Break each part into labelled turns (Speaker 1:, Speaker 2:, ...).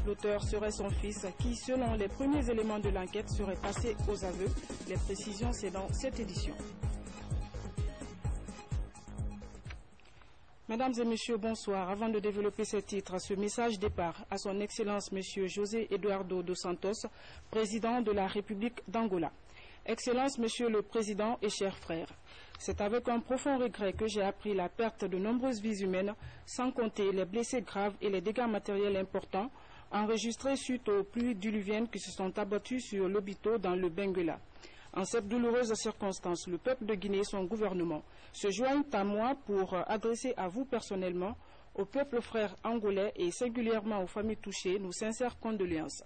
Speaker 1: L'auteur serait son fils qui, selon les premiers éléments de l'enquête, serait passé aux aveux. Les précisions, c'est dans cette édition. Mesdames et messieurs, bonsoir. Avant de développer ce titre, ce message départ à son Excellence Monsieur José Eduardo dos Santos, président de la République d'Angola. Excellence Monsieur le Président et chers frères, c'est avec un profond regret que j'ai appris la perte de nombreuses vies humaines, sans compter les blessés graves et les dégâts matériels importants enregistrés suite aux pluies diluviennes qui se sont abattues sur l'Obito dans le Benguela. En cette douloureuse circonstance, le peuple de Guinée et son gouvernement se joignent à moi pour adresser à vous personnellement, au peuple frère angolais et singulièrement aux familles touchées, nos sincères condoléances.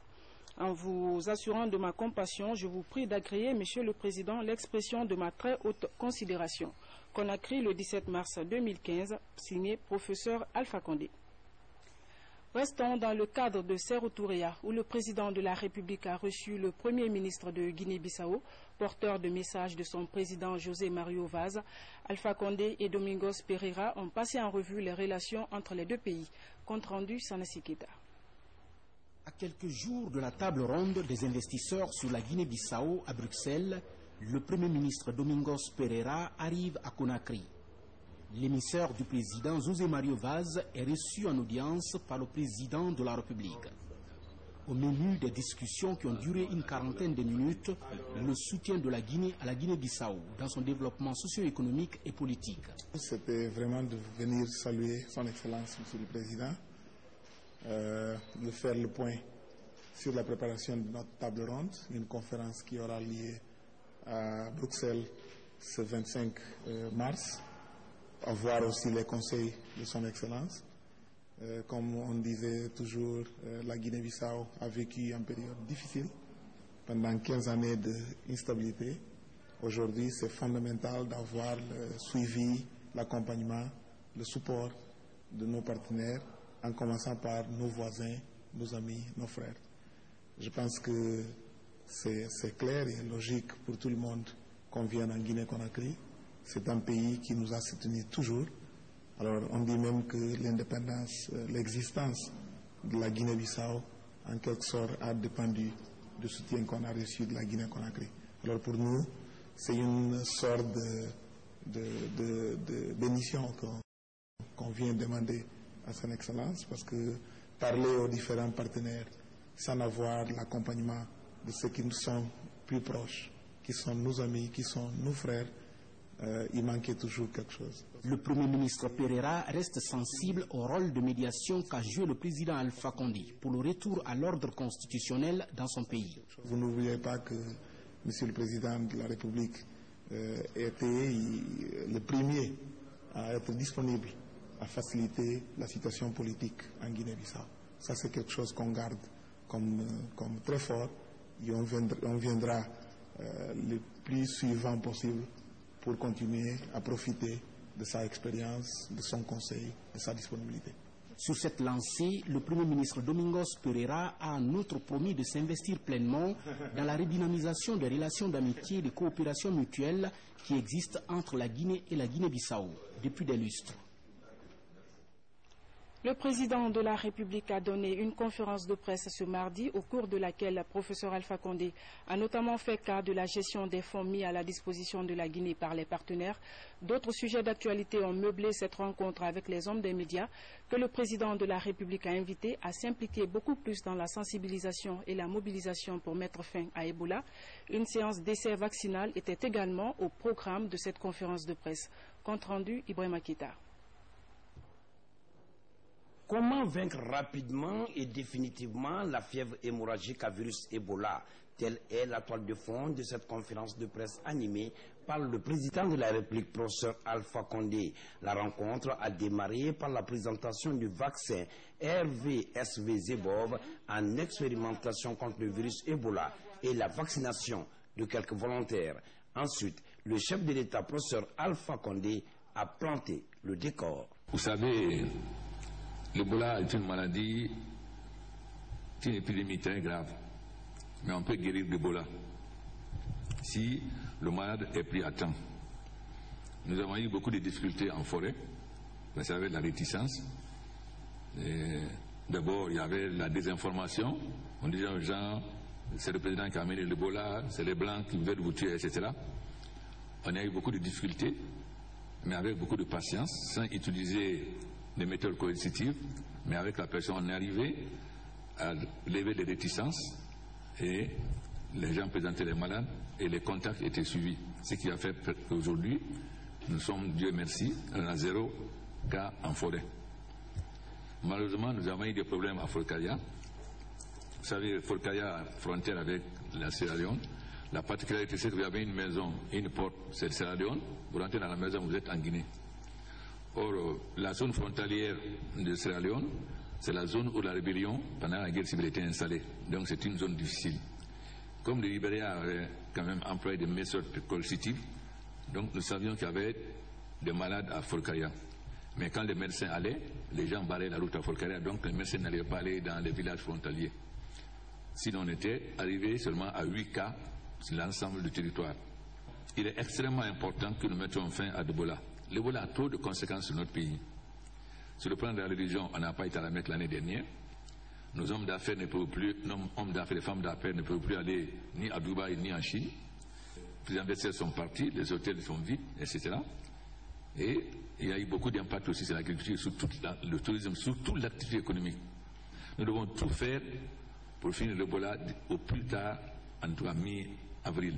Speaker 1: En vous assurant de ma compassion, je vous prie d'agréer, Monsieur le Président, l'expression de ma très haute considération. Conakry, le 17 mars 2015, signé Professeur Alpha Condé. Restons dans le cadre de Séro-Touréa, où le président de la République a reçu le premier ministre de Guinée-Bissau, porteur de message de son président José Mario Vaz. Alpha Condé et Domingos Pereira ont passé en revue les relations entre les deux pays. Compte rendu, Sanassi Keita.
Speaker 2: À quelques jours de la table ronde des investisseurs sur la Guinée-Bissau à Bruxelles, le Premier ministre Domingos Pereira arrive à Conakry. L'émissaire du président José Mario Vaz est reçu en audience par le président de la République. Au menu des discussions qui ont duré une quarantaine de minutes, le soutien de la Guinée à la Guinée-Bissau dans son développement socio-économique et politique.
Speaker 3: C'était vraiment de venir saluer son Excellence, Monsieur le Président, de faire le point sur la préparation de notre table ronde, une conférence qui aura lieu à Bruxelles ce 25 mars, à voir aussi les conseils de son Excellence. Comme on disait toujours, la Guinée-Bissau a vécu une période difficile pendant 15 années d'instabilité. Aujourd'hui, c'est fondamental d'avoir le suivi, l'accompagnement, le support de nos partenaires, en commençant par nos voisins, nos amis, nos frères. Je pense que c'est clair et logique pour tout le monde qu'on vienne en Guinée-Conakry. C'est un pays qui nous a soutenus toujours. Alors on dit même que l'indépendance, l'existence de la Guinée-Bissau, en quelque sorte, a dépendu du soutien qu'on a reçu de la Guinée-Conakry. Alors pour nous, c'est une sorte de bénédiction qu'on vient demander à son Excellence, parce que parler aux différents partenaires sans avoir l'accompagnement de ceux qui nous sont plus proches, qui sont nos amis, qui sont nos frères, il manquait toujours quelque chose.
Speaker 2: Le Premier ministre Pereira reste sensible au rôle de médiation qu'a joué le président Alpha Condé pour le retour à l'ordre constitutionnel dans son pays.
Speaker 3: Vous n'oubliez pas que Monsieur le Président de la République était le premier à être disponible à faciliter la situation politique en Guinée-Bissau. Ça, c'est quelque chose qu'on garde comme très fort, et on viendra le plus suivant possible pour continuer à profiter de sa expérience, de son conseil, de sa disponibilité.
Speaker 2: Sur cette lancée, le Premier ministre Domingos Pereira a en outre promis de s'investir pleinement dans la redynamisation des relations d'amitié et de coopération mutuelle qui existent entre la Guinée et la Guinée-Bissau depuis des lustres.
Speaker 1: Le président de la République a donné une conférence de presse ce mardi au cours de laquelle le professeur Alpha Condé a notamment fait cas de la gestion des fonds mis à la disposition de la Guinée par les partenaires. D'autres sujets d'actualité ont meublé cette rencontre avec les hommes des médias que le président de la République a invité à s'impliquer beaucoup plus dans la sensibilisation et la mobilisation pour mettre fin à Ebola. Une séance d'essai vaccinal était également au programme de cette conférence de presse. Compte rendu, Ibrahima Keita.
Speaker 4: Comment vaincre rapidement et définitivement la fièvre hémorragique à virus Ebola? Telle est la toile de fond de cette conférence de presse animée par le président de la République, professeur Alpha Condé. La rencontre a démarré par la présentation du vaccin RVSV-Zebov en expérimentation contre le virus Ebola et la vaccination de quelques volontaires. Ensuite, le chef de l'État, professeur Alpha Condé, a planté le décor.
Speaker 5: Vous savez, l'Ebola est une maladie, c'est une épidémie très grave, mais on peut guérir l'Ebola si le malade est pris à temps. Nous avons eu beaucoup de difficultés en forêt, vous savez, la réticence. Et D'abord, il y avait la désinformation. On disait aux gens, c'est le président qui a amené l'Ebola, c'est les Blancs qui veulent vous tuer, etc. On a eu beaucoup de difficultés, mais avec beaucoup de patience, sans utiliser des méthodes coercitives, mais avec la pression, on est arrivé à lever les réticences et les gens présentaient les malades et les contacts étaient suivis. Ce qui a fait qu'aujourd'hui, nous sommes, Dieu merci, à 0 cas en forêt. Malheureusement, nous avons eu des problèmes à Forcallia. Vous savez, Forcallia, frontière avec la Sierra Leone. La particularité, c'est que vous avez une maison et une porte, c'est Sierra Leone. Vous rentrez dans la maison, vous êtes en Guinée. Or, la zone frontalière de Sierra Leone, c'est la zone où la rébellion, pendant la guerre civile, était installée. Donc, c'est une zone difficile. Comme le Libéria avait quand même employé des méthodes coercitives, donc nous savions qu'il y avait des malades à Forcallia. Mais quand les médecins allaient, les gens barraient la route à Forcallia, donc les médecins n'allaient pas aller dans les villages frontaliers. Sinon, on était arrivé seulement à 8 cas sur l'ensemble du territoire. Il est extrêmement important que nous mettions fin à l'Ebola. L'Ebola a trop de conséquences sur notre pays. Sur le plan de la religion, on n'a pas été à la Mecque l'année dernière. Nos hommes d'affaires ne peuvent plus, nos hommes d'affaires et femmes d'affaires ne peuvent plus aller ni à Dubaï ni en Chine. Les investisseurs sont partis, les hôtels sont vides, etc. Et il y a eu beaucoup d'impact aussi sur l'agriculture, sur tout le tourisme, sur toute l'activité économique. Nous devons tout faire pour finir l'Ebola au plus tard, en tout cas mi-avril.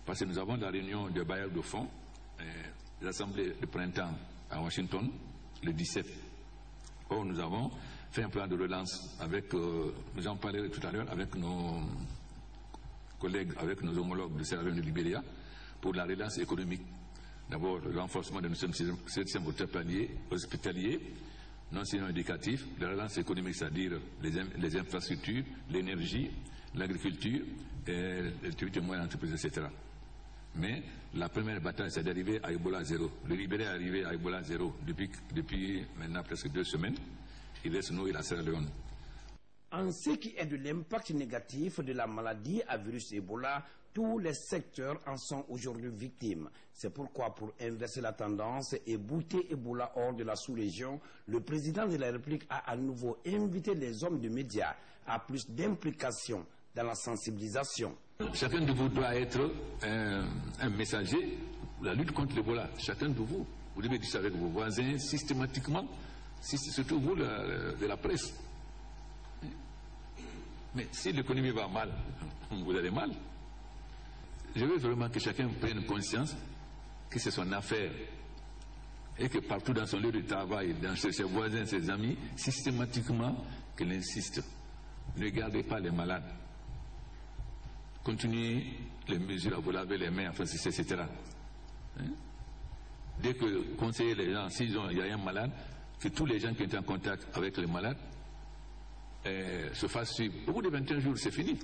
Speaker 5: Parce que nous avons la réunion de bailleurs de fonds, l'Assemblée de printemps à Washington, le 17. Or, nous avons fait un plan de relance avec, nous en parlerons tout à l'heure, avec nos collègues, avec nos homologues de Sierra Leone et de Libéria, pour la relance économique. D'abord, le renforcement de nos systèmes hospitaliers, non seulement éducatifs, la relance économique, c'est-à-dire les infrastructures, l'énergie, l'agriculture, les activités moyennes entreprises, etc. Mais la première bataille, c'est d'arriver à Ebola 0. Le Libéria est arrivé à Ebola 0 depuis maintenant presque 2 semaines. Il reste nous et la Sierra Leone.
Speaker 4: En ce qui est de l'impact négatif de la maladie à virus Ebola, tous les secteurs en sont aujourd'hui victimes. C'est pourquoi, pour inverser la tendance et bouter Ebola hors de la sous-région, le président de la République a à nouveau invité les hommes de médias à plus d'implication dans la sensibilisation.
Speaker 5: Chacun de vous doit être un messager pour la lutte contre l'Ebola. Chacun de vous. Vous devez dire ça avec vos voisins systématiquement, surtout vous de la presse. Mais si l'économie va mal, vous allez mal. Je veux vraiment que chacun prenne conscience que c'est son affaire et que partout dans son lieu de travail, dans ses voisins, ses amis, systématiquement, qu'il insiste. Ne gardez pas les malades. Continuez les mesures à vous laver les mains, enfin, etc. Dès que conseillez les gens, s'il y a un malade, que tous les gens qui étaient en contact avec les malades se fassent suivre. Au bout de 21 jours, c'est fini.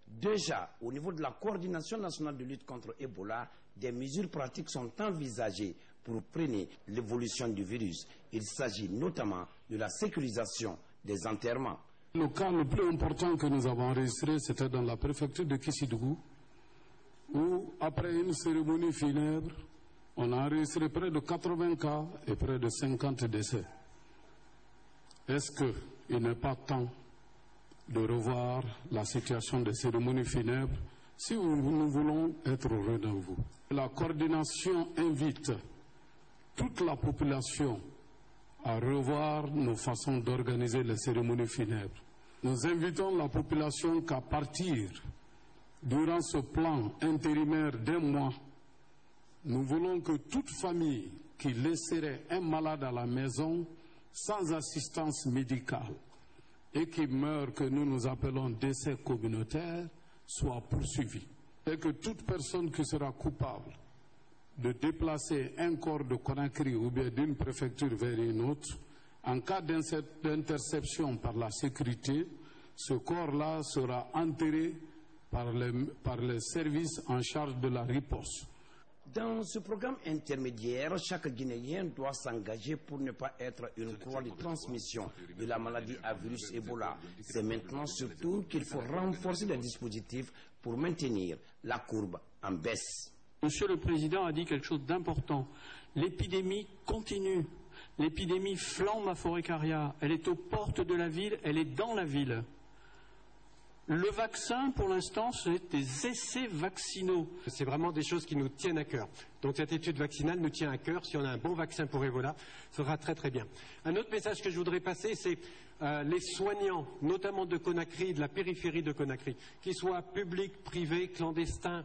Speaker 4: Déjà, au niveau de la coordination nationale de lutte contre Ebola, des mesures pratiques sont envisagées pour freiner l'évolution du virus. Il s'agit notamment de la sécurisation des enterrements.
Speaker 6: Le cas le plus important que nous avons enregistré, c'était dans la préfecture de Kissidougou, où, après une cérémonie funèbre, on a enregistré près de 80 cas et près de 50 décès. Est-ce qu'il n'est pas temps de revoir la situation des cérémonies funèbres si nous voulons être au rendez-vous? La coordination invite toute la population à revoir nos façons d'organiser les cérémonies funèbres. Nous invitons la population qu'à partir, durant ce plan intérimaire d'1 mois, nous voulons que toute famille qui laisserait un malade à la maison sans assistance médicale et qui meurt, que nous appelons décès communautaire, soit poursuivie. Et que toute personne qui sera coupable de déplacer un corps de Conakry ou bien d'une préfecture vers une autre, en cas d'interception par la sécurité, ce corps-là sera enterré par les services en charge de la riposte.
Speaker 4: Dans ce programme intermédiaire, chaque Guinéen doit s'engager pour ne pas être une croix de transmission de la maladie à virus Ebola. C'est maintenant surtout qu'il faut renforcer les dispositifs pour maintenir la courbe en baisse.
Speaker 7: Monsieur le Président a dit quelque chose d'important. L'épidémie continue. L'épidémie flambe à Forêt-Caria, elle est aux portes de la ville, elle est dans la ville. Le vaccin, pour l'instant, c'est des essais vaccinaux.
Speaker 8: C'est vraiment des choses qui nous tiennent à cœur. Donc cette étude vaccinale nous tient à cœur. Si on a un bon vaccin pour Ebola, ce sera très très bien. Un autre message que je voudrais passer, c'est les soignants, notamment de Conakry, de la périphérie de Conakry, qu'ils soient publics, privés, clandestins,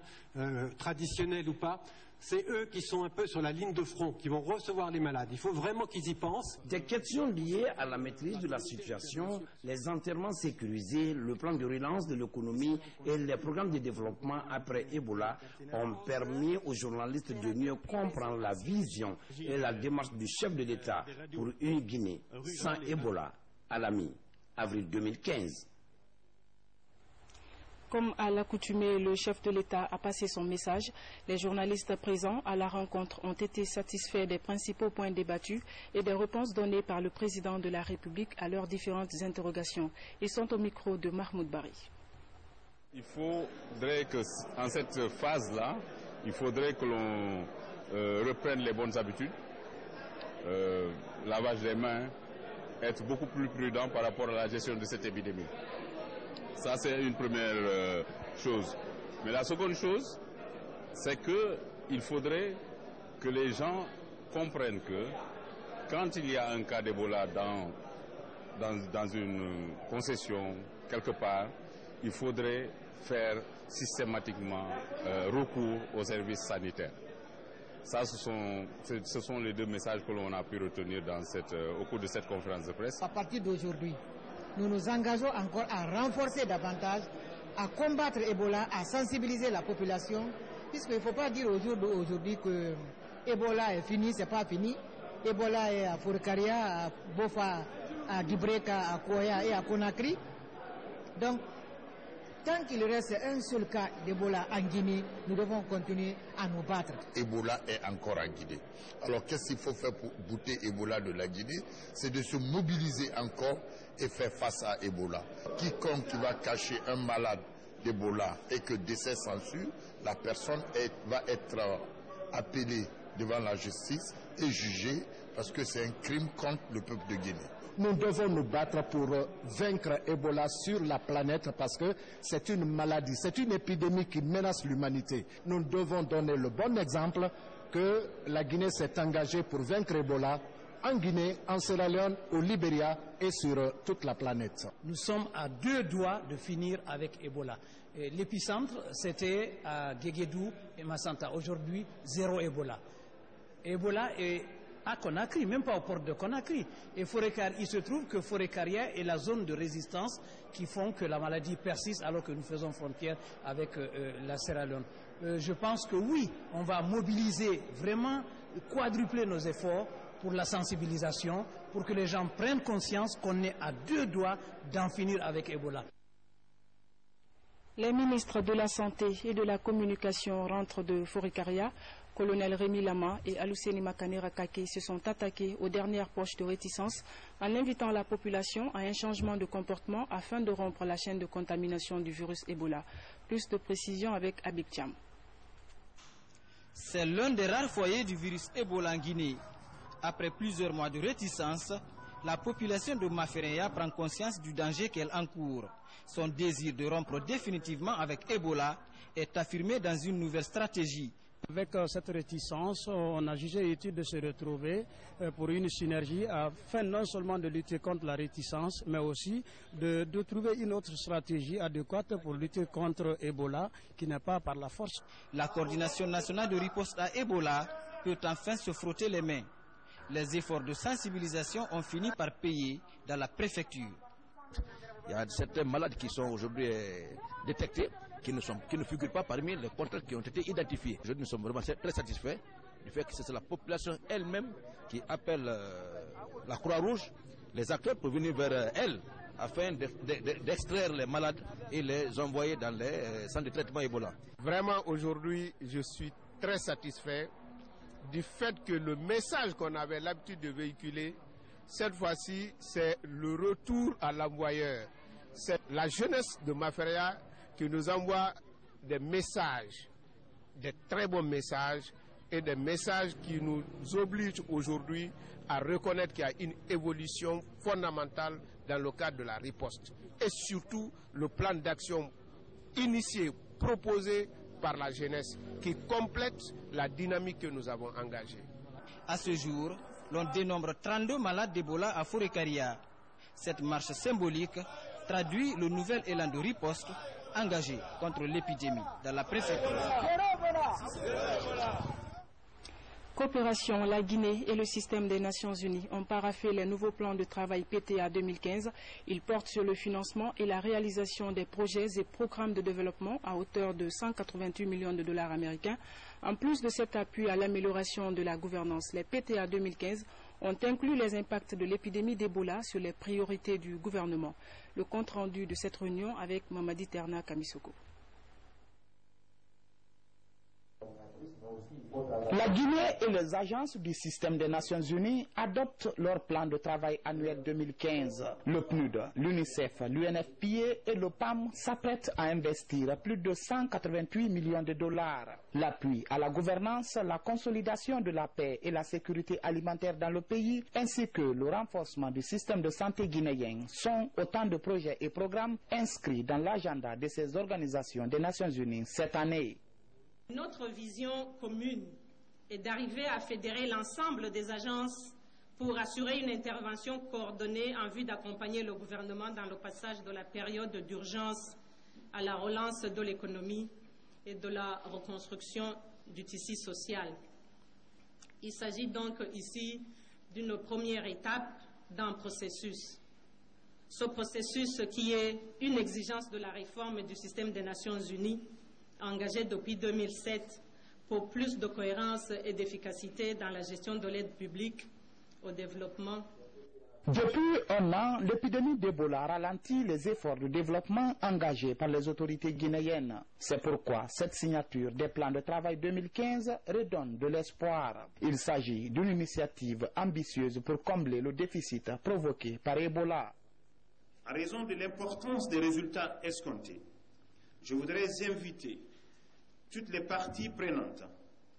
Speaker 8: traditionnels ou pas. C'est eux qui sont un peu sur la ligne de front, qui vont recevoir les malades. Il faut vraiment qu'ils y pensent.
Speaker 4: Des questions liées à la maîtrise de la situation, les enterrements sécurisés, le plan de relance de l'économie et les programmes de développement après Ebola ont permis aux journalistes de mieux comprendre la vision et la démarche du chef de l'État pour une Guinée sans Ebola à la mi-avril 2015.
Speaker 1: Comme à l'accoutumée, le chef de l'État a passé son message. Les journalistes présents à la rencontre ont été satisfaits des principaux points débattus et des réponses données par le président de la République à leurs différentes interrogations. Ils sont au micro de Mahmoud Bari.
Speaker 9: Il faudrait qu'en cette phase-là, il faudrait que l'on reprenne les bonnes habitudes, lavage des mains, être beaucoup plus prudent par rapport à la gestion de cette épidémie. Ça, c'est une première chose. Mais la seconde chose, c'est qu'il faudrait que les gens comprennent que quand il y a un cas d'Ebola dans une concession, quelque part, il faudrait faire systématiquement recours aux services sanitaires. Ça, ce sont les deux messages que l'on a pu retenir au cours de cette conférence de presse.
Speaker 10: À partir d'aujourd'hui, nous nous engageons encore à renforcer davantage, à combattre Ebola, à sensibiliser la population, puisqu'il ne faut pas dire aujourd'hui que Ebola est fini, c'est pas fini. Ebola est à Forêt-Caria, à Bofa, à Dibreka, à Koya et à Conakry. Donc, tant qu'il reste un seul cas d'Ebola en Guinée, nous devons continuer à nous battre.
Speaker 11: Ebola est encore en Guinée. Alors qu'est-ce qu'il faut faire pour bouter Ebola de la Guinée? C'est de se mobiliser encore et faire face à Ebola. Quiconque qui va cacher un malade d'Ebola et que décès s'ensuit, la personne va être appelée devant la justice et jugée parce que c'est un crime contre le peuple de Guinée.
Speaker 2: Nous devons nous battre pour vaincre Ebola sur la planète parce que c'est une maladie, c'est une épidémie qui menace l'humanité. Nous devons donner le bon exemple que la Guinée s'est engagée pour vaincre Ebola en Guinée, en Sierra Leone, au Libéria et sur toute la planète.
Speaker 12: Nous sommes à 2 doigts de finir avec Ebola. L'épicentre, c'était à Guéguédou et Massanta. Aujourd'hui, 0 Ebola. Ebola est à Conakry, même pas au port de Conakry. Et il se trouve que Forêt-Caria est la zone de résistance qui font que la maladie persiste alors que nous faisons frontière avec la Sierra Leone. Je pense que oui, on va mobiliser vraiment, quadrupler nos efforts pour la sensibilisation, pour que les gens prennent conscience qu'on est à 2 doigts d'en finir avec Ebola.
Speaker 1: Les ministres de la Santé et de la Communication rentrent de Forêt-Caria. Colonel Rémi Lama et Aluseni Makanera Kake se sont attaqués aux dernières poches de réticence en invitant la population à un changement de comportement afin de rompre la chaîne de contamination du virus Ebola. Plus de précisions avec Abik Thiam.
Speaker 13: C'est l'un des rares foyers du virus Ebola en Guinée. Après plusieurs mois de réticence, la population de Mafereya prend conscience du danger qu'elle encourt. Son désir de rompre définitivement avec Ebola est affirmé dans une nouvelle stratégie.
Speaker 14: Avec cette réticence, on a jugé utile de se retrouver pour une synergie afin non seulement de lutter contre la réticence, mais aussi de trouver une autre stratégie adéquate pour lutter contre Ebola, qui n'est pas par la force.
Speaker 13: La coordination nationale de riposte à Ebola peut enfin se frotter les mains. Les efforts de sensibilisation ont fini par payer dans la préfecture.
Speaker 15: Il y a certains malades qui sont aujourd'hui détectés, qui ne figurent pas parmi les contacts qui ont été identifiés. Aujourd'hui, nous sommes vraiment très satisfaits du fait que c'est la population elle-même qui appelle la Croix-Rouge, les acteurs pour venir vers elle, afin d'extraire les malades et les envoyer dans les centres de traitement Ebola.
Speaker 16: Vraiment, aujourd'hui, je suis très satisfait du fait que le message qu'on avait l'habitude de véhiculer, cette fois-ci, c'est le retour à l'envoyeur. C'est la jeunesse de Mafereya qui nous envoie des messages, des très bons messages, et des messages qui nous obligent aujourd'hui à reconnaître qu'il y a une évolution fondamentale dans le cadre de la riposte. Et surtout, le plan d'action initié, proposé par la jeunesse, qui complète la dynamique que nous avons engagée.
Speaker 13: À ce jour, l'on dénombre 32 malades d'Ebola à Forêt-Caria. Cette marche symbolique traduit le nouvel élan de riposte engagé contre l'épidémie dans la préfecture.
Speaker 1: Coopération, la Guinée et le système des Nations Unies ont paraphé les nouveaux plans de travail PTA 2015. Ils portent sur le financement et la réalisation des projets et programmes de développement à hauteur de 188 millions de dollars américains. En plus de cet appui à l'amélioration de la gouvernance, les PTA 2015 ont inclus les impacts de l'épidémie d'Ebola sur les priorités du gouvernement. Le compte-rendu de cette réunion avec Mamadi Terna Kamisoko.
Speaker 17: La Guinée et les agences du système des Nations Unies adoptent leur plan de travail annuel 2015. Le PNUD, l'UNICEF, l'UNFPA et le PAM s'apprêtent à investir plus de 188 millions de dollars. L'appui à la gouvernance, la consolidation de la paix et la sécurité alimentaire dans le pays, ainsi que le renforcement du système de santé guinéen sont autant de projets et programmes inscrits dans l'agenda de ces organisations des Nations Unies cette année.
Speaker 18: Notre vision commune est d'arriver à fédérer l'ensemble des agences pour assurer une intervention coordonnée en vue d'accompagner le gouvernement dans le passage de la période d'urgence à la relance de l'économie et de la reconstruction du tissu social. Il s'agit donc ici d'une première étape d'un processus. Ce processus qui est une exigence de la réforme du système des Nations Unies engagé depuis 2007 pour plus de cohérence et d'efficacité dans la gestion de l'aide publique au développement.
Speaker 17: Depuis un an, l'épidémie d'Ebola ralentit les efforts de développement engagés par les autorités guinéennes. C'est pourquoi cette signature des plans de travail 2015 redonne de l'espoir. Il s'agit d'une initiative ambitieuse pour combler le déficit provoqué par Ebola.
Speaker 19: En raison de l'importance des résultats escomptés, je voudrais inviter toutes les parties prenantes,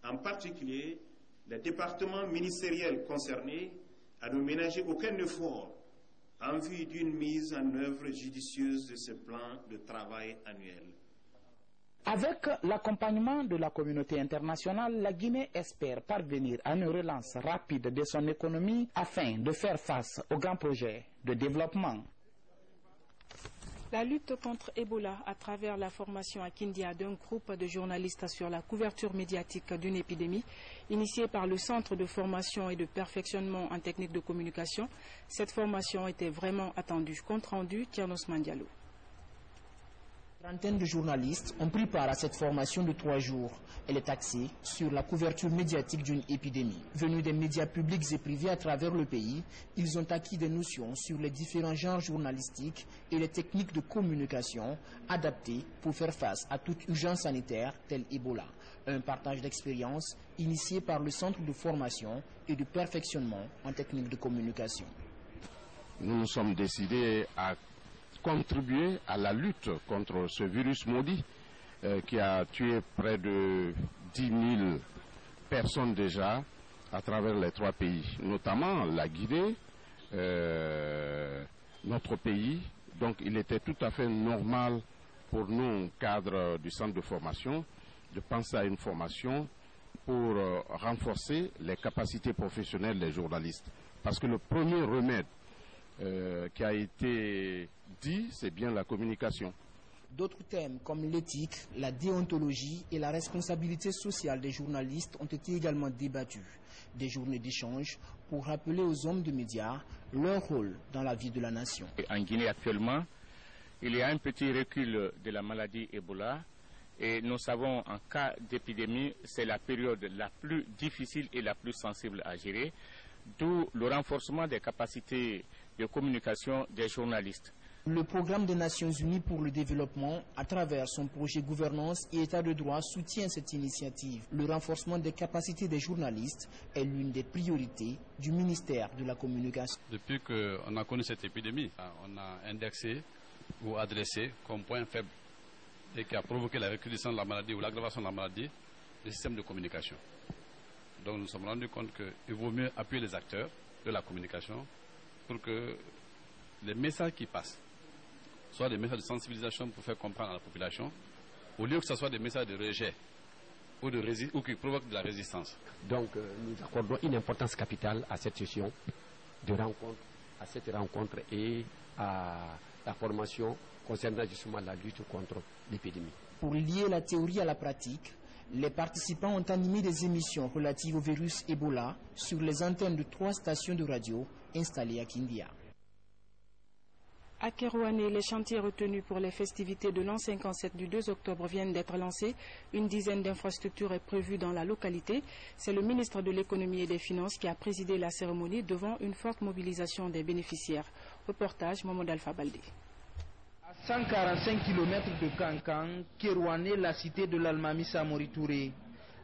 Speaker 19: en particulier les départements ministériels concernés, à ne ménager aucun effort en vue d'une mise en œuvre judicieuse de ce plan de travail annuel.
Speaker 17: Avec l'accompagnement de la communauté internationale, la Guinée espère parvenir à une relance rapide de son économie afin de faire face aux grands projets de développement.
Speaker 1: La lutte contre Ebola à travers la formation à Kindia d'un groupe de journalistes sur la couverture médiatique d'une épidémie, initiée par le Centre de formation et de perfectionnement en technique de communication. Cette formation était vraiment attendue. Compte rendu, Tiernos Mandialo.
Speaker 20: Une trentaine de journalistes ont pris part à cette formation de 3 jours. Elle est axée sur la couverture médiatique d'une épidémie. Venus des médias publics et privés à travers le pays, ils ont acquis des notions sur les différents genres journalistiques et les techniques de communication adaptées pour faire face à toute urgence sanitaire telle Ebola. Un partage d'expérience initié par le Centre de formation et de perfectionnement en technique de communication.
Speaker 21: Nous nous sommes décidés à contribuer à la lutte contre ce virus maudit qui a tué près de 10 000 personnes déjà à travers les 3 pays, notamment la Guinée, notre pays. Donc il était tout à fait normal pour nous, cadres du centre de formation, de penser à une formation pour renforcer les capacités professionnelles des journalistes. Parce que le premier remède qui a été dit, c'est bien la communication.
Speaker 20: D'autres thèmes comme l'éthique, la déontologie et la responsabilité sociale des journalistes ont été également débattus. Des journées d'échange pour rappeler aux hommes de médias leur rôle dans la vie de la nation.
Speaker 22: En Guinée actuellement, il y a un petit recul de la maladie Ebola et nous savons en cas d'épidémie, c'est la période la plus difficile et la plus sensible à gérer, d'où le renforcement des capacités de communication des journalistes.
Speaker 20: Le programme des Nations Unies pour le développement, à travers son projet gouvernance et état de droit, soutient cette initiative. Le renforcement des capacités des journalistes est l'une des priorités du ministère de la Communication.
Speaker 23: Depuis qu'on a connu cette épidémie, on a indexé ou adressé comme point faible et qui a provoqué la recrudescence de la maladie ou l'aggravation de la maladie, le système de communication. Donc nous nous sommes rendus compte qu'il vaut mieux appuyer les acteurs de la communication pour que les messages qui passent soient des messages de sensibilisation pour faire comprendre à la population, au lieu que ce soit des messages de rejet ou qui provoquent de la résistance.
Speaker 3: Donc nous accordons une importance capitale à cette session de rencontre, à cette rencontre et à la formation concernant justement la lutte contre l'épidémie.
Speaker 20: Pour lier la théorie à la pratique, les participants ont animé des émissions relatives au virus Ebola sur les antennes de 3 stations de radio installées à Kindia.
Speaker 1: À Kerouané, les chantiers retenus pour les festivités de l'an 57 du 2 octobre viennent d'être lancés. Une dizaine d'infrastructures est prévue dans la localité. C'est le ministre de l'économie et des finances qui a présidé la cérémonie devant une forte mobilisation des bénéficiaires. Reportage Mohamed Alpha Baldé.
Speaker 5: À 145 km de Kankan, Kerouané, la cité de l'Almamissa Mori-Touré.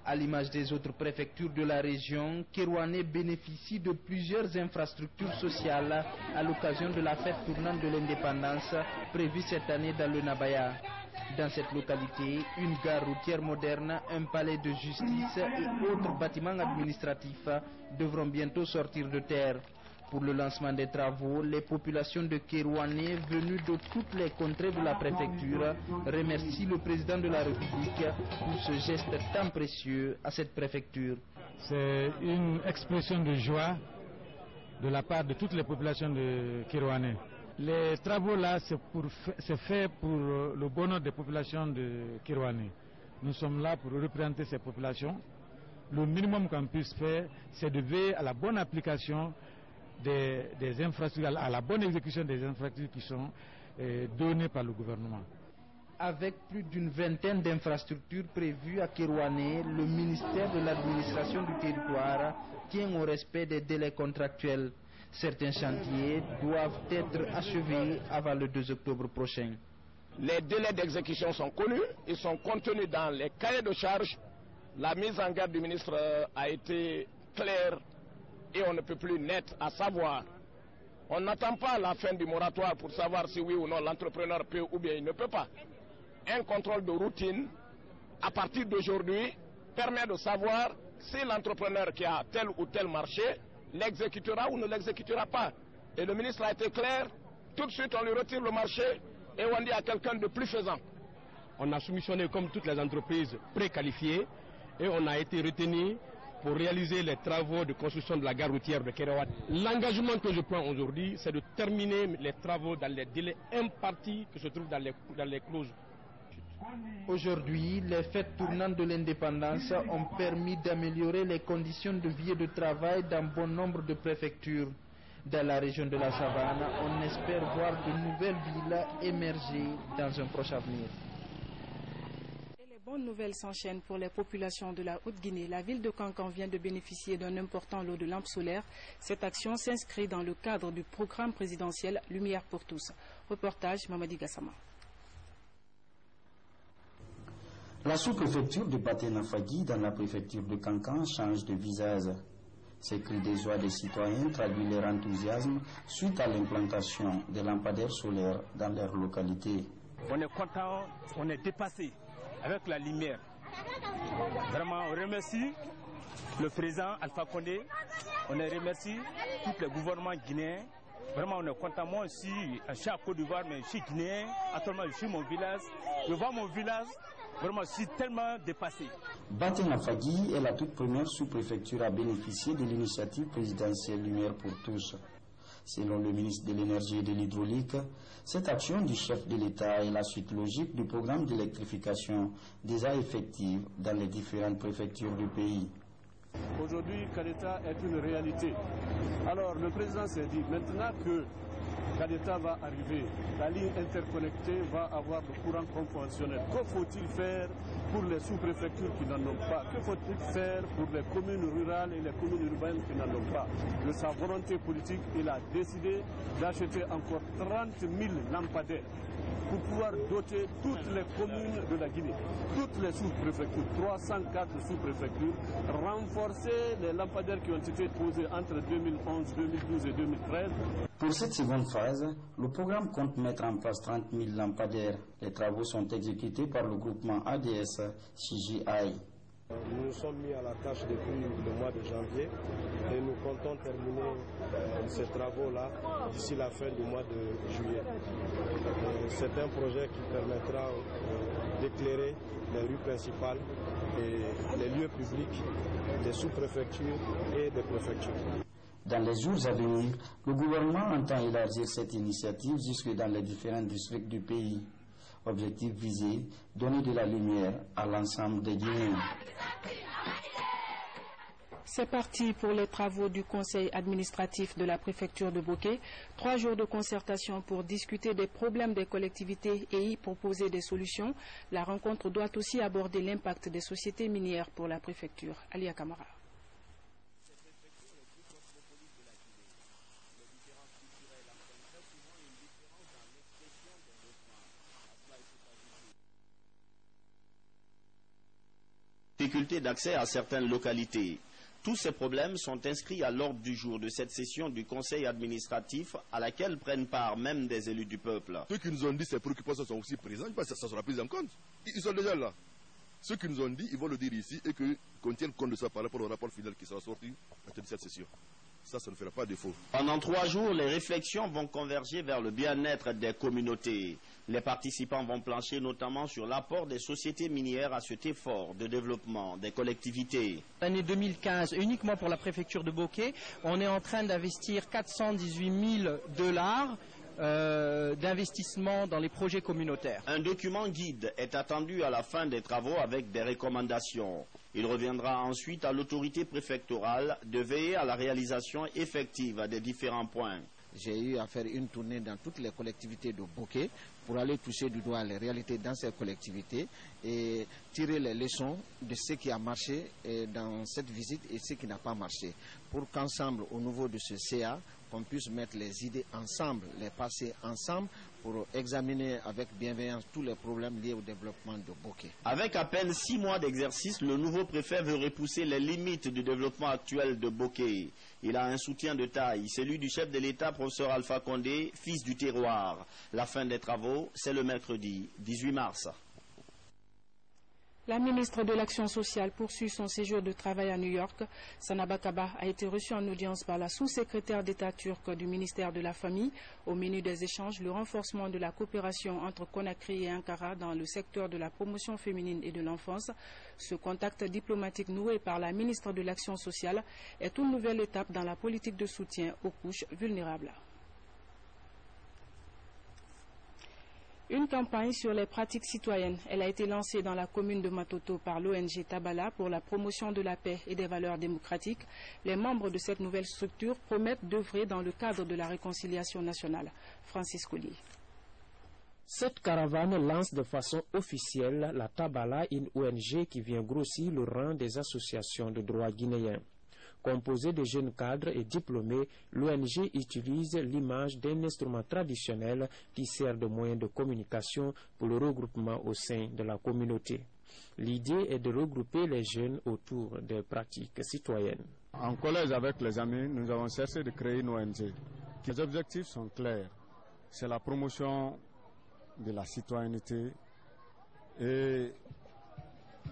Speaker 5: À l'image des autres préfectures de la région, Kerouané bénéficie de plusieurs infrastructures sociales à l'occasion de la fête tournante de l'indépendance prévue cette année dans le Nabaya. Dans cette localité, une gare routière moderne, un palais de justice et autres bâtiments administratifs devront bientôt sortir de terre. Pour le lancement des travaux, les populations de Kerouané, venues de toutes les contrées de la préfecture, remercient le président de la République pour ce geste tant précieux à cette préfecture.
Speaker 6: C'est une expression de joie de la part de toutes les populations de Kerouané. Les travaux là, c'est fait pour le bonheur des populations de Kerouané. Nous sommes là pour représenter ces populations. Le minimum qu'on puisse faire, c'est de veiller à la bonne application des infrastructures, à la bonne exécution des infrastructures qui sont données par le gouvernement.
Speaker 5: Avec plus d'une vingtaine d'infrastructures prévues à Kerouané, le ministère de l'administration du territoire tient au respect des délais contractuels. Certains chantiers doivent être achevés avant le 2 octobre prochain.
Speaker 24: Les délais d'exécution sont connus, ils sont contenus dans les cahiers de charges. La mise en garde du ministre a été claire et on ne peut plus net, à savoir, on n'attend pas la fin du moratoire pour savoir si oui ou non l'entrepreneur peut ou bien il ne peut pas. Un contrôle de routine, à partir d'aujourd'hui, permet de savoir si l'entrepreneur qui a tel ou tel marché l'exécutera ou ne l'exécutera pas. Et le ministre a été clair, tout de suite on lui retire le marché et on dit à quelqu'un de plus faisant.
Speaker 3: On a soumissionné comme toutes les entreprises préqualifiées et on a été retenu pour réaliser les travaux de construction de la gare routière de Kerouané. L'engagement que je prends aujourd'hui, c'est de terminer les travaux dans les délais impartis que se trouvent dans les clauses.
Speaker 5: Aujourd'hui, les fêtes tournantes de l'indépendance ont permis d'améliorer les conditions de vie et de travail dans bon nombre de préfectures. Dans la région de la Savane, on espère voir de nouvelles villes émerger dans un proche avenir.
Speaker 1: Les bonnes nouvelles s'enchaînent pour les populations de la Haute-Guinée. La ville de Kankan vient de bénéficier d'un important lot de lampes solaires. Cette action s'inscrit dans le cadre du programme présidentiel Lumière pour tous. Reportage Mamadi Gassama.
Speaker 25: La sous-préfecture de Baté-Nafagui dans la préfecture de Kankan change de visage. Ces cris de joie des citoyens traduisent leur enthousiasme suite à l'implantation des lampadaires solaires dans leur localité.
Speaker 26: On est content, on est dépassé avec la lumière. Vraiment, on remercie le président Alpha Condé, on remercie tous les gouvernements guinéens. Vraiment, on est content. Moi aussi, je suis à Côte d'Ivoire, mais je suis guinéen. Actuellement, je suis mon village. Je vois mon village. Vraiment, je suis tellement dépassé.
Speaker 25: Baté-Nafagui est la toute première sous-préfecture à bénéficier de l'initiative présidentielle Lumière pour tous. Selon le ministre de l'Énergie et de l'Hydraulique, cette action du chef de l'État est la suite logique du programme d'électrification déjà effectif dans les différentes préfectures du pays.
Speaker 7: Aujourd'hui, Kadeta est une réalité. Alors, le président s'est dit, maintenant que Kadeta va arriver, la ligne interconnectée va avoir le courant conventionnel. Que faut-il faire pour les sous-préfectures qui n'en ont pas? Que faut-il faire pour les communes rurales et les communes urbaines qui n'en ont pas? De sa volonté politique, il a décidé d'acheter encore 30 000 lampadaires pour pouvoir doter toutes les communes de la Guinée, toutes les sous-préfectures, 304 sous-préfectures, renforcer les lampadaires qui ont été posés entre 2011, 2012 et 2013.
Speaker 25: Pour cette seconde phase, le programme compte mettre en place 30 000 lampadaires. Les travaux sont exécutés par le groupement ADS CGI.
Speaker 2: Nous nous sommes mis à la tâche depuis le mois de janvier et nous comptons terminer ces travaux-là d'ici la fin du mois de juillet. C'est un projet qui permettra d'éclairer les rues principales et les lieux publics des sous-préfectures et des préfectures.
Speaker 25: Dans les jours à venir, le gouvernement entend élargir cette initiative jusque dans les différents districts du pays. Objectif visé, donner de la lumière à l'ensemble des Guinéens.
Speaker 1: C'est parti pour les travaux du conseil administratif de la préfecture de Boké. 3 jours de concertation pour discuter des problèmes des collectivités et y proposer des solutions. La rencontre doit aussi aborder l'impact des sociétés minières pour la préfecture. Alia Kamara.
Speaker 4: Difficulté d'accès à certaines localités. Tous ces problèmes sont inscrits à l'ordre du jour de cette session du conseil administratif à laquelle prennent part même des élus du peuple.
Speaker 8: Ceux qui nous ont dit ces préoccupations sont aussi présentes, ça sera pris en compte. Ils sont déjà là. Ceux qui nous ont dit, ils vont le dire ici et qu'on tienne compte de ça par rapport au rapport final qui sera sorti à cette session. Ça ne fera pas défaut.
Speaker 4: Pendant 3 jours, les réflexions vont converger vers le bien-être des communautés. Les participants vont plancher notamment sur l'apport des sociétés minières à cet effort de développement des collectivités.
Speaker 9: L'année 2015, uniquement pour la préfecture de Boké, on est en train d'investir 418 000 $ d'investissement dans les projets communautaires.
Speaker 4: Un document guide est attendu à la fin des travaux avec des recommandations. Il reviendra ensuite à l'autorité préfectorale de veiller à la réalisation effective des différents points.
Speaker 10: J'ai eu à faire une tournée dans toutes les collectivités de Boké pour aller toucher du doigt les réalités dans ces collectivités et tirer les leçons de ce qui a marché dans cette visite et ce qui n'a pas marché. Pour qu'ensemble, au niveau de ce CA, qu'on puisse mettre les idées ensemble, les passer ensemble pour examiner avec bienveillance tous les problèmes liés au développement de Boké.
Speaker 4: Avec à peine 6 mois d'exercice, le nouveau préfet veut repousser les limites du développement actuel de Boké. Il a un soutien de taille, celui du chef de l'État, professeur Alpha Condé, fils du terroir. La fin des travaux, c'est le mercredi 18 mars.
Speaker 1: La ministre de l'Action sociale poursuit son séjour de travail à New York. Sanaba Kaba a été reçue en audience par la sous-secrétaire d'État turque du ministère de la Famille. Au menu des échanges, le renforcement de la coopération entre Conakry et Ankara dans le secteur de la promotion féminine et de l'enfance. Ce contact diplomatique noué par la ministre de l'Action sociale est une nouvelle étape dans la politique de soutien aux couches vulnérables. Une campagne sur les pratiques citoyennes. Elle a été lancée dans la commune de Matoto par l'ONG Tabala pour la promotion de la paix et des valeurs démocratiques. Les membres de cette nouvelle structure promettent d'œuvrer dans le cadre de la réconciliation nationale. Francis Collier.
Speaker 11: Cette caravane lance de façon officielle la Tabala, une ONG qui vient grossir le rang des associations de droit guinéens. Composée de jeunes cadres et diplômés, l'ONG utilise l'image d'un instrument traditionnel qui sert de moyen de communication pour le regroupement au sein de la communauté. L'idée est de regrouper les jeunes autour des pratiques citoyennes.
Speaker 27: En collège avec les amis, nous avons cessé de créer une ONG. Les objectifs sont clairs. C'est la promotion de la citoyenneté et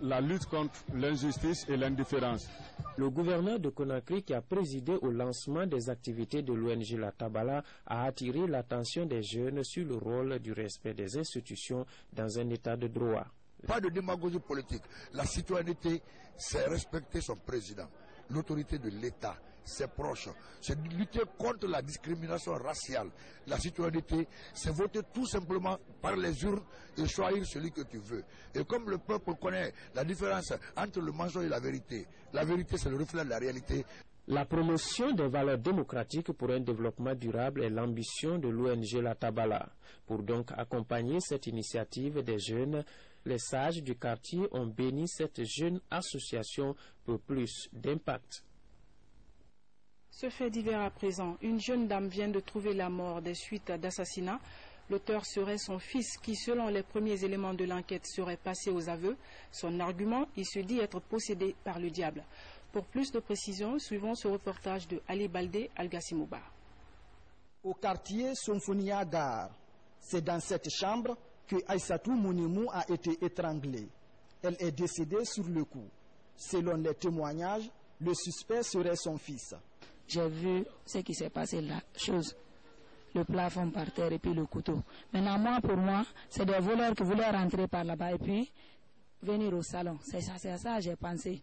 Speaker 27: la lutte contre l'injustice et l'indifférence.
Speaker 11: Le gouverneur de Conakry, qui a présidé au lancement des activités de l'ONG La Tabala, a attiré l'attention des jeunes sur le rôle du respect des institutions dans un état de droit.
Speaker 28: Pas de démagogie politique. La citoyenneté, c'est respecter son président, l'autorité de l'État, ses proches. C'est lutter contre la discrimination raciale. La citoyenneté, c'est voter tout simplement par les urnes et choisir celui que tu veux. Et comme le peuple connaît la différence entre le mensonge et la vérité c'est le reflet de la réalité.
Speaker 11: La promotion des valeurs démocratiques pour un développement durable est l'ambition de l'ONG La Tabala. Pour donc accompagner cette initiative des jeunes, les sages du quartier ont béni cette jeune association pour plus d'impact.
Speaker 1: Ce fait divers à présent, une jeune dame vient de trouver la mort des suites d'assassinat. L'auteur serait son fils qui, selon les premiers éléments de l'enquête, serait passé aux aveux. Son argument, il se dit être possédé par le diable. Pour plus de précisions, suivons ce reportage de Ali Baldé Al-Gassimouba.
Speaker 29: Au quartier Somfonia Gare, c'est dans cette chambre que Aïssatou Mounimou a été étranglée. Elle est décédée sur le coup. Selon les témoignages, le suspect serait son fils.
Speaker 12: J'ai vu ce qui s'est passé, la chose, le plafond par terre et puis le couteau. Maintenant, pour moi, c'est des voleurs qui voulaient rentrer par là-bas et puis venir au salon. C'est ça, j'ai pensé.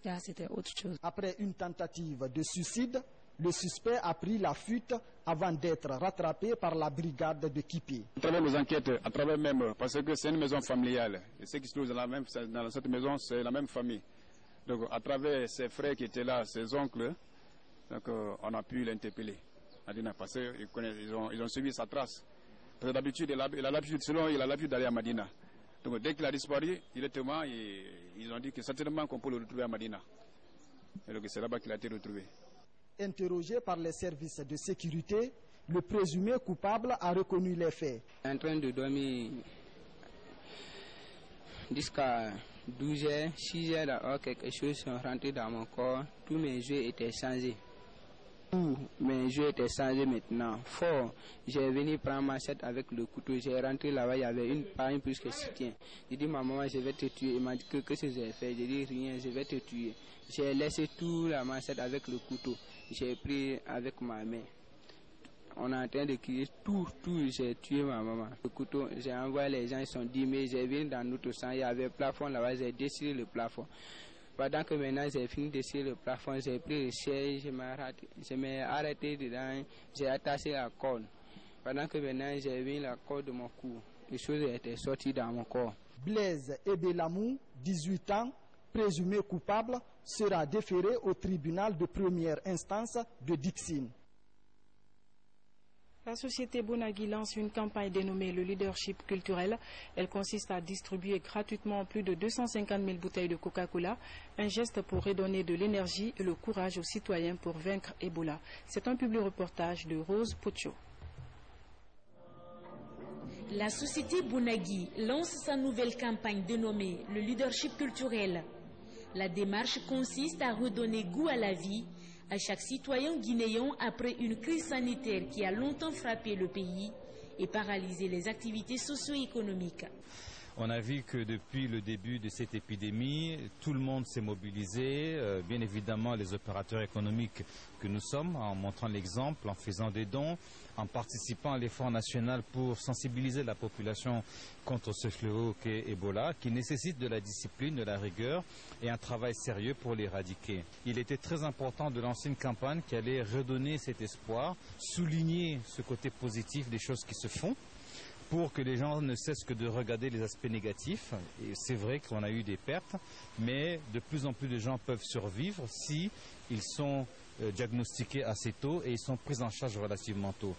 Speaker 12: Là, c'était autre chose.
Speaker 29: Après une tentative de suicide, le suspect a pris la fuite avant d'être rattrapé par la brigade de Kipé.
Speaker 13: À travers les enquêtes, à travers même, parce que c'est une maison familiale, et ceux qui se trouvent dans cette maison, c'est la même famille. Donc à travers ses frères qui étaient là, ses oncles, donc, on a pu l'interpeller. Parce qu'ils ont suivi sa trace. Parce que d'habitude, il a l'habitude d'aller à Madina. Donc dès qu'il a disparu, directement, ils ont dit que certainement qu'on peut le retrouver à Madina. Et donc c'est là-bas qu'il a été retrouvé.
Speaker 29: Interrogé par les services de sécurité, le présumé coupable a reconnu les faits.
Speaker 14: En train de dormir jusqu'à 12h, 6h, quelque chose sont rentrés dans mon corps. Tous mes yeux étaient changés. Mes yeux étaient changés maintenant. Fort, j'ai venu prendre ma machette avec le couteau. J'ai rentré là-bas, il y avait une paille plus que ce tien. J'ai dit, ma maman, je vais te tuer. Il m'a dit, qu'est-ce que j'ai fait? J'ai dit, rien, je vais te tuer. J'ai laissé tout la machette avec le couteau. J'ai pris avec ma main. On est en train de crier tout, j'ai tué ma maman. Le couteau, j'ai envoyé les gens, ils sont dit, mais j'ai venu dans notre sang, il y avait un plafond là-bas, j'ai déchiré le plafond. Pendant que maintenant j'ai fini de déchirer le plafond, j'ai pris le siège, je m'ai arrêté dedans, j'ai attaché la corde. Pendant que maintenant j'ai mis la corde de mon cou, les choses étaient sorties dans mon corps.
Speaker 29: Blaise Ebelamou, 18 ans, présumé coupable, sera déféré au tribunal de première instance de Dixine.
Speaker 1: La société Bonagui lance une campagne dénommée le leadership culturel. Elle consiste à distribuer gratuitement plus de 250 000 bouteilles de Coca-Cola, un geste pour redonner de l'énergie et le courage aux citoyens pour vaincre Ebola. C'est un public reportage de Rose Pocho.
Speaker 15: La société Bonagui lance sa nouvelle campagne dénommée le leadership culturel. La démarche consiste à redonner goût à la vie à chaque citoyen guinéen après une crise sanitaire qui a longtemps frappé le pays et paralysé les activités socio-économiques.
Speaker 16: On a vu que depuis le début de cette épidémie, tout le monde s'est mobilisé, bien évidemment les opérateurs économiques que nous sommes, en montrant l'exemple, en faisant des dons, en participant à l'effort national pour sensibiliser la population contre ce fléau qu'est Ebola, qui nécessite de la discipline, de la rigueur et un travail sérieux pour l'éradiquer. Il était très important de lancer une campagne qui allait redonner cet espoir, souligner ce côté positif des choses qui se font, pour que les gens ne cessent que de regarder les aspects négatifs. Et c'est vrai qu'on a eu des pertes, mais de plus en plus de gens peuvent survivre si ils sont diagnostiqués assez tôt et ils sont pris en charge relativement tôt.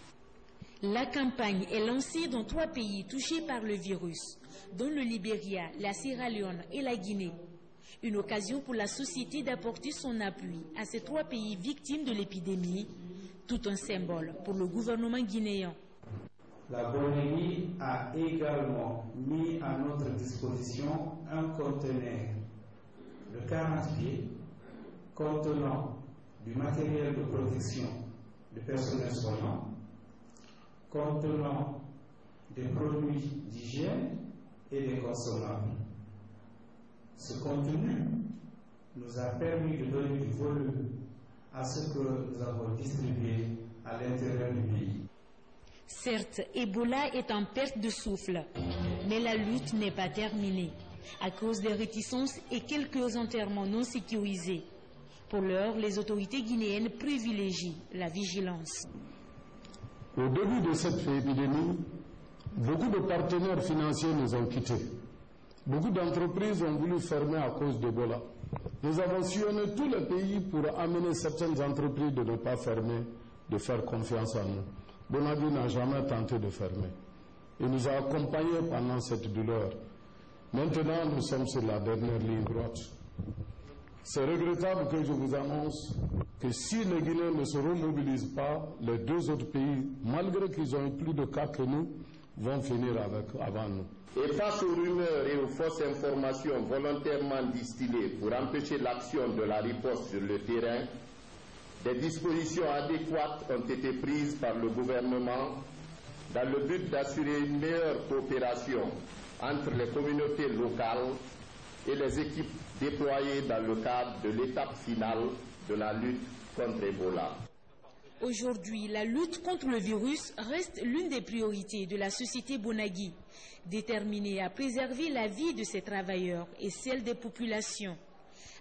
Speaker 15: La campagne est lancée dans 3 pays touchés par le virus, dont le Libéria, la Sierra Leone et la Guinée. Une occasion pour la société d'apporter son appui à ces 3 pays victimes de l'épidémie, tout un symbole pour le gouvernement guinéen.
Speaker 17: La Bonagui a également mis à notre disposition un conteneur de 40 pieds contenant du matériel de protection du personnel soignant, contenant des produits d'hygiène et des consommables. Ce contenu nous a permis de donner du volume à ce que nous avons distribué à l'intérieur du pays.
Speaker 15: Certes, Ebola est en perte de souffle, mais la lutte n'est pas terminée à cause des réticences et quelques enterrements non sécurisés. Pour l'heure, les autorités guinéennes privilégient la vigilance.
Speaker 18: Au début de cette épidémie, beaucoup de partenaires financiers nous ont quittés. Beaucoup d'entreprises ont voulu fermer à cause d'Ebola. Nous avons sillonné tous les pays pour amener certaines entreprises de ne pas fermer, de faire confiance en nous. Bonagui n'a jamais tenté de fermer. Il nous a accompagnés pendant cette douleur. Maintenant, nous sommes sur la dernière ligne droite. C'est regrettable que je vous annonce que si les Guinéens ne se remobilisent pas, les 2 autres pays, malgré qu'ils ont eu plus de cas que nous, vont finir avant nous.
Speaker 19: Et face aux rumeurs et aux fausses informations volontairement distillées pour empêcher l'action de la riposte sur le terrain, des dispositions adéquates ont été prises par le gouvernement dans le but d'assurer une meilleure coopération entre les communautés locales et les équipes déployées dans le cadre de l'étape finale de la lutte contre Ebola.
Speaker 15: Aujourd'hui, la lutte contre le virus reste l'une des priorités de la société Bonagui, déterminée à préserver la vie de ses travailleurs et celle des populations.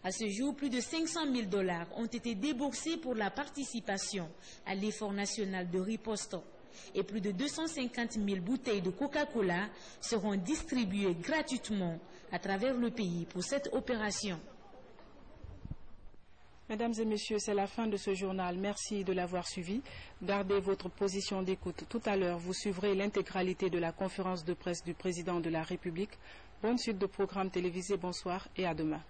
Speaker 15: À ce jour, plus de 500 000 $ ont été déboursés pour la participation à l'effort national de riposte. Et plus de 250 000 bouteilles de Coca-Cola seront distribuées gratuitement à travers le pays pour cette opération.
Speaker 1: Mesdames et messieurs, c'est la fin de ce journal. Merci de l'avoir suivi. Gardez votre position d'écoute. Tout à l'heure, vous suivrez l'intégralité de la conférence de presse du président de la République. Bonne suite de programmes télévisés. Bonsoir et à demain.